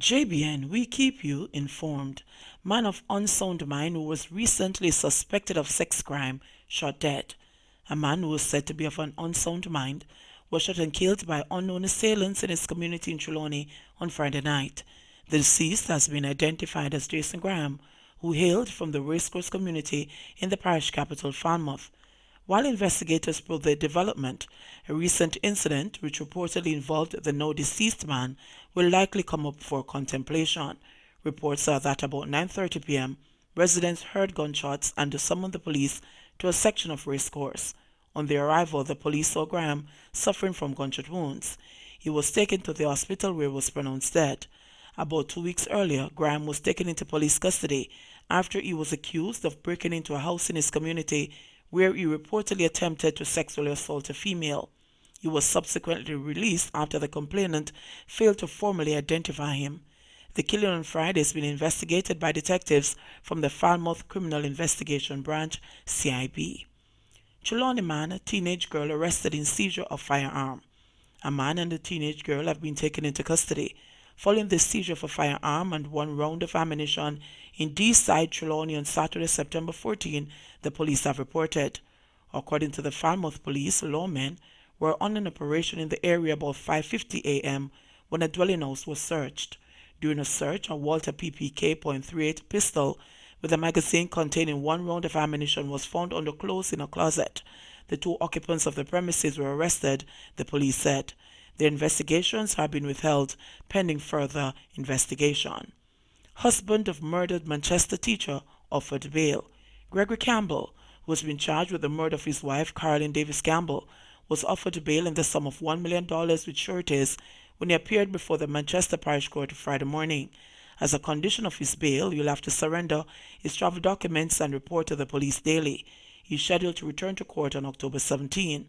JBN, we keep you informed. Man of unsound mind who was recently suspected of sex crime shot dead. A man who was said to be of an unsound mind was shot and killed by unknown assailants in his community in Trelawney on Friday night. The deceased has been identified as Jason Graham, who hailed from the racecourse community in the parish capital, Falmouth. While investigators probe the development, a recent incident which reportedly involved the now deceased man will likely come up for contemplation. Reports are that about 9:30 p.m., residents heard gunshots and summoned the police to a section of racecourse. On their arrival, the police saw Graham suffering from gunshot wounds. He was taken to the hospital where he was pronounced dead. About 2 weeks earlier, Graham was taken into police custody after he was accused of breaking into a house in his community where he reportedly attempted to sexually assault a female. He was subsequently released after the complainant failed to formally identify him. The killing on Friday has been investigated by detectives from the Falmouth Criminal Investigation Branch, CIB. Trelawney man, a teenage girl arrested in seizure of firearm. A man and a teenage girl have been taken into custody following the seizure of a firearm and one round of ammunition in Deeside, Trelawney on Saturday, September 14, the police have reported. According to the Falmouth police, lawmen were on an operation in the area about 5:50 a.m. when a dwelling house was searched. During a search, a Walter PPK .38 pistol with a magazine containing one round of ammunition was found under clothes in a closet. The two occupants of the premises were arrested, the police said. Their investigations have been withheld pending further investigation. Husband of murdered Manchester teacher offered bail. Gregory Campbell, who has been charged with the murder of his wife, Caroline Davis Campbell, was offered bail in the sum of $1 million with sureties when he appeared before the Manchester Parish Court Friday morning. As a condition of his bail, he'll have to surrender his travel documents and report to the police daily. He's scheduled to return to court on October 17.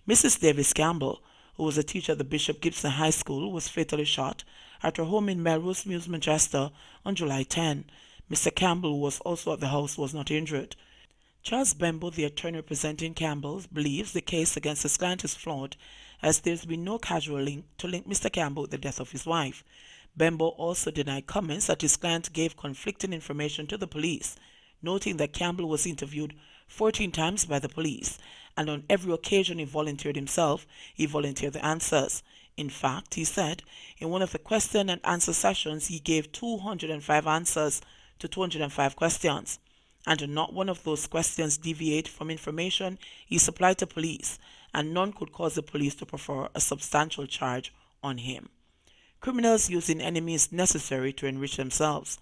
Mrs. Davis Campbell, who was a teacher at the Bishop Gibson High School, was fatally shot at her home in Melrose Mews, Manchester on July 10. Mr. Campbell, who was also at the house, was not injured. Charles Bembo, the attorney representing Campbell, believes the case against his client is flawed as there's been no causal link to link Mr. Campbell with the death of his wife. Bembo also denied comments that his client gave conflicting information to the police, noting that Campbell was interviewed 14 times by the police, and on every occasion he volunteered himself, he volunteered the answers. In fact, he said, in one of the question and answer sessions he gave 205 answers to 205 questions, and not one of those questions deviated from information he supplied to police, and none could cause the police to prefer a substantial charge on him. Criminals using enemies necessary to enrich themselves.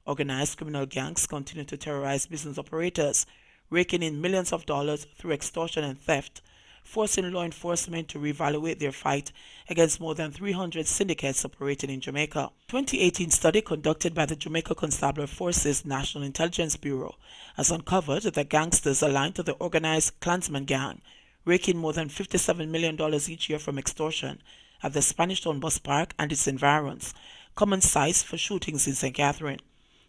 Organized criminal gangs continue to terrorize business operators, raking in millions of dollars through extortion and theft, forcing law enforcement to reevaluate their fight against more than 300 syndicates operating in Jamaica. 2018 study conducted by the Jamaica Constabulary Force's National Intelligence Bureau has uncovered that gangsters aligned to the organized Clansman gang, raking more than $57 million each year from extortion at the Spanish Town Bus Park and its environs, common sites for shootings in St. Catherine.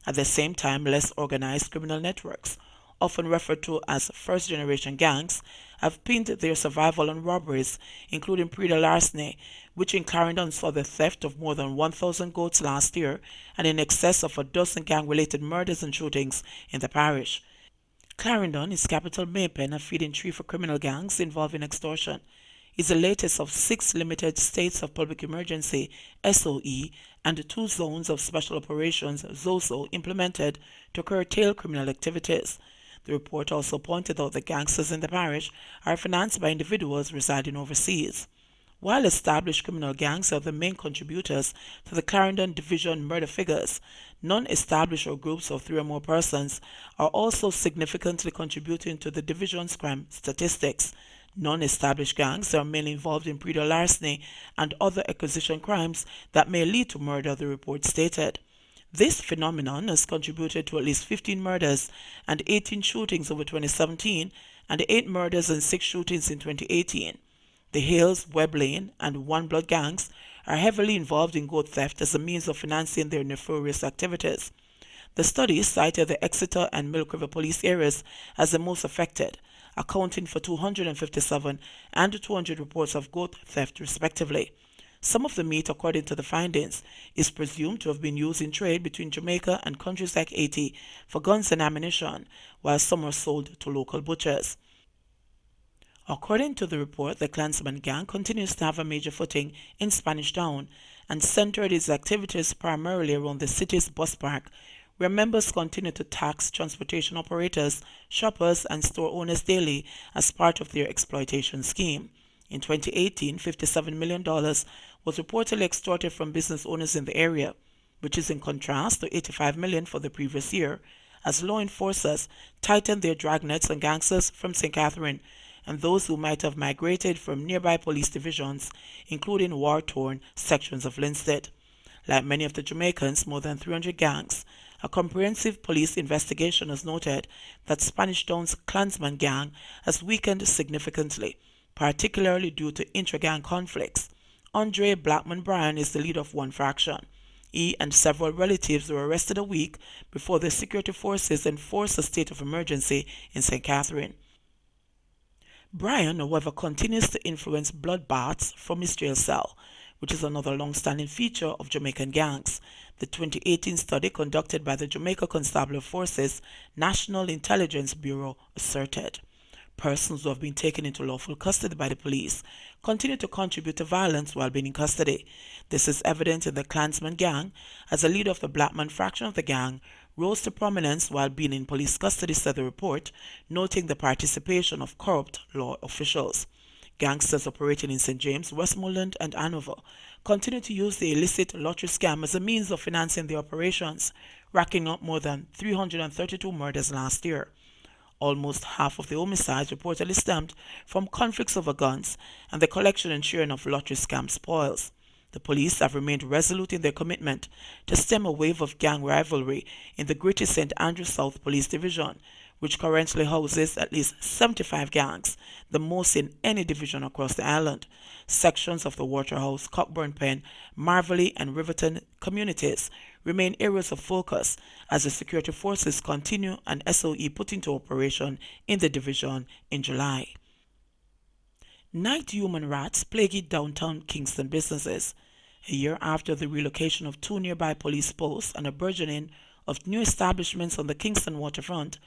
At the same time, less organized criminal networks, often referred to as first-generation gangs, have pinned their survival on robberies, including larceny, which in Clarendon saw the theft of more than 1,000 goats last year and in excess of a dozen gang-related murders and shootings in the parish. Clarendon, its capital Maypen, a feeding tree for criminal gangs involved in extortion, is the latest of 6 limited states of public emergency (SOE) and 2 zones of special operations (ZOSO) implemented to curtail criminal activities. The report also pointed out that gangsters in the parish are financed by individuals residing overseas. While established criminal gangs are the main contributors to the Clarendon Division murder figures, non-established or groups of 3 or more persons are also significantly contributing to the division's crime statistics. Non-established gangs are mainly involved in larceny and other acquisition crimes that may lead to murder, the report stated. This phenomenon has contributed to at least 15 murders and 18 shootings over 2017 and 8 murders and 6 shootings in 2018. The Hales, Webb Lane, and One Blood gangs are heavily involved in goat theft as a means of financing their nefarious activities. The study cited the Exeter and Milk River police areas as the most affected, accounting for 257 and 200 reports of goat theft respectively. Some of the meat, according to the findings, is presumed to have been used in trade between Jamaica and countries like Haiti for guns and ammunition, while some are sold to local butchers. According to the report, the Clansman gang continues to have a major footing in Spanish Town and centered its activities primarily around the city's bus park, where members continue to tax transportation operators, shoppers, and store owners daily as part of their exploitation scheme. In 2018, $57 million was reportedly extorted from business owners in the area, which is in contrast to $85 million for the previous year, as law enforcers tightened their dragnets on gangsters from St. Catherine and those who might have migrated from nearby police divisions, including war-torn sections of Linstead. Like many of the Jamaicans, more than 300 gangs, a comprehensive police investigation has noted that Spanish Town's Clansman gang has weakened significantly, particularly due to intra-gang conflicts. Andre Blackman Bryan is the leader of one faction. He and several relatives were arrested a week before the security forces enforced a state of emergency in St. Catherine. Bryan, however, continues to influence bloodbaths from his jail cell, which is another long-standing feature of Jamaican gangs. The 2018 study conducted by the Jamaica Constabulary Force's National Intelligence Bureau asserted persons who have been taken into lawful custody by the police continue to contribute to violence while being in custody. This is evident in the Clansman gang, as a leader of the Blackman fraction of the gang rose to prominence while being in police custody, said the report, noting the participation of corrupt law officials. Gangsters operating in St. James, Westmoreland, and Hanover continue to use the illicit lottery scam as a means of financing their operations, racking up more than 332 murders last year. Almost half of the homicides reportedly stemmed from conflicts over guns and the collection and sharing of lottery scam spoils. The police have remained resolute in their commitment to stem a wave of gang rivalry in the Greater St. Andrew South Police Division, which currently houses at least 75 gangs, the most in any division across the island. Sections of the Waterhouse, Cockburn Pen, Marvelly, and Riverton communities remain areas of focus as the security forces continue an SOE put into operation in the division in July. Night human rats plagued downtown Kingston businesses. A year after the relocation of 2 nearby police posts and a burgeoning of new establishments on the Kingston waterfront,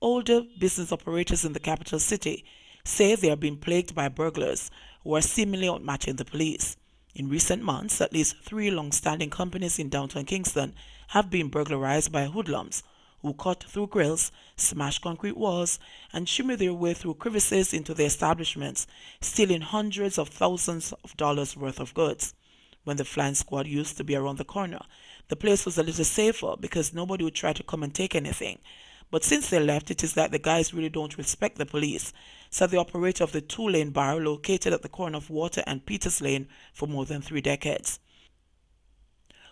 older business operators in the capital city say they are being plagued by burglars who are seemingly outmatching the police. In recent months, at least 3 long-standing companies in downtown Kingston have been burglarized by hoodlums who cut through grills, smash concrete walls, and shimmy their way through crevices into the establishments, stealing hundreds of thousands of dollars worth of goods. When the flying squad used to be around the corner, the place was a little safer because nobody would try to come and take anything. But since they left, it is like the guys really don't respect the police, said the operator of the 2-lane bar located at the corner of Water and Peters Lane for more than 3 decades.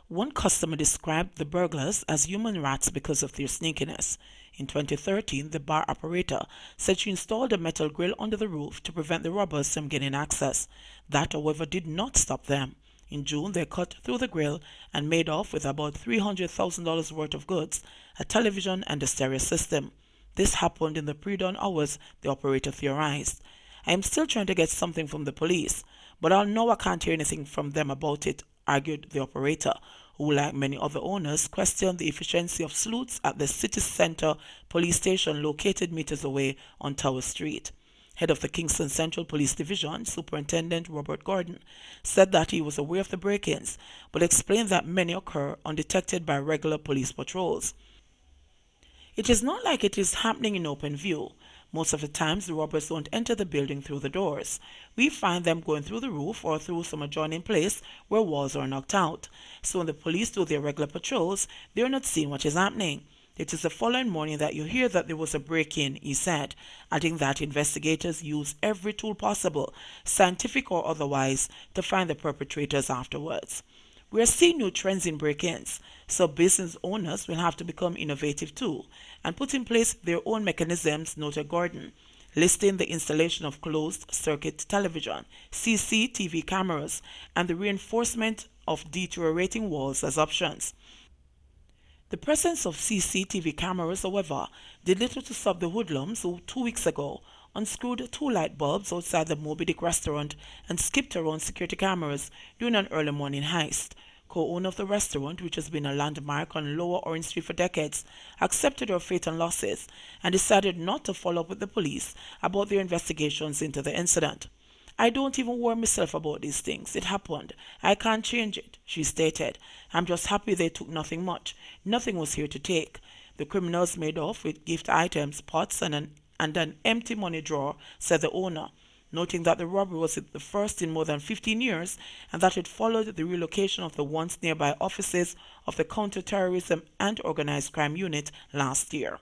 One customer described the burglars as human rats because of their sneakiness. In 2013, the bar operator said she installed a metal grill under the roof to prevent the robbers from gaining access. That, however, did not stop them. In June, they cut through the grill and made off with about $300,000 worth of goods, a television and a stereo system. This happened in the pre-dawn hours, the operator theorized. I am still trying to get something from the police, but I know I can't hear anything from them about it, argued the operator, who, like many other owners, questioned the efficiency of sleuths at the city center police station located meters away on Tower Street. Head of the Kingston Central Police Division, Superintendent Robert Gordon, said that he was aware of the break-ins, but explained that many occur undetected by regular police patrols. It is not like it is happening in open view. Most of the times, the robbers don't enter the building through the doors. We find them going through the roof or through some adjoining place where walls are knocked out. So when the police do their regular patrols, they are not seeing what is happening. It is the following morning that you hear that there was a break-in, he said, adding that investigators use every tool possible, scientific or otherwise, to find the perpetrators afterwards. We are seeing new trends in break-ins, so business owners will have to become innovative too and put in place their own mechanisms, noted Gordon, listing the installation of closed-circuit television, CCTV cameras, and the reinforcement of deteriorating walls as options. The presence of CCTV cameras, however, did little to stop the hoodlums who 2 weeks ago unscrewed 2 light bulbs outside the Moby Dick restaurant and skipped around security cameras during an early morning heist. Co-owner of the restaurant, which has been a landmark on Lower Orange Street for decades, accepted her fate and losses and decided not to follow up with the police about their investigations into the incident. "I don't even worry myself about these things. It happened. I can't change it," she stated. "I'm just happy they took nothing much. Nothing was here to take." The criminals made off with gift items, pots, and an empty money drawer, said the owner, noting that the robbery was the first in more than 15 years and that it followed the relocation of the once nearby offices of the Counter-Terrorism and Organised Crime Unit last year.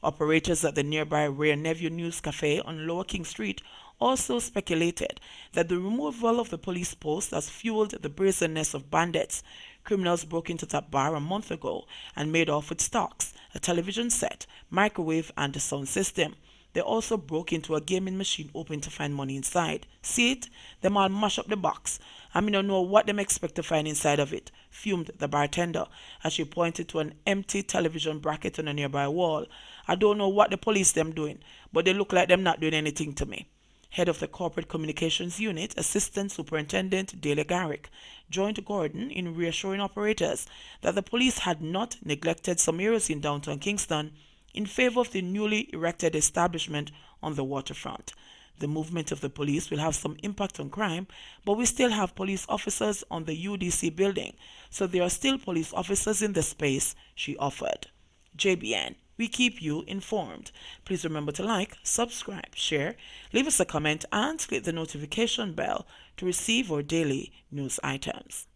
Operators at the nearby Rare Nephew News Cafe on Lower King Street also speculated that the removal of the police post has fueled the brazenness of bandits. Criminals broke into that bar a month ago and made off with stocks, a television set, microwave, and a sound system. They also broke into a gaming machine hoping to find money inside. "See it? Them all mash up the box. I mean, don't know what them expect to find inside of it," fumed the bartender as she pointed to an empty television bracket on a nearby wall. "I don't know what the police them doing, but they look like them not doing anything to me." Head of the Corporate Communications Unit, Assistant Superintendent Daley Garrick, joined Gordon in reassuring operators that the police had not neglected some areas in downtown Kingston in favor of the newly erected establishment on the waterfront. "The movement of the police will have some impact on crime, but we still have police officers on the UDC building, so there are still police officers in the space," she offered. JBN, we keep you informed. Please remember to like, subscribe, share, leave us a comment, and click the notification bell to receive our daily news items.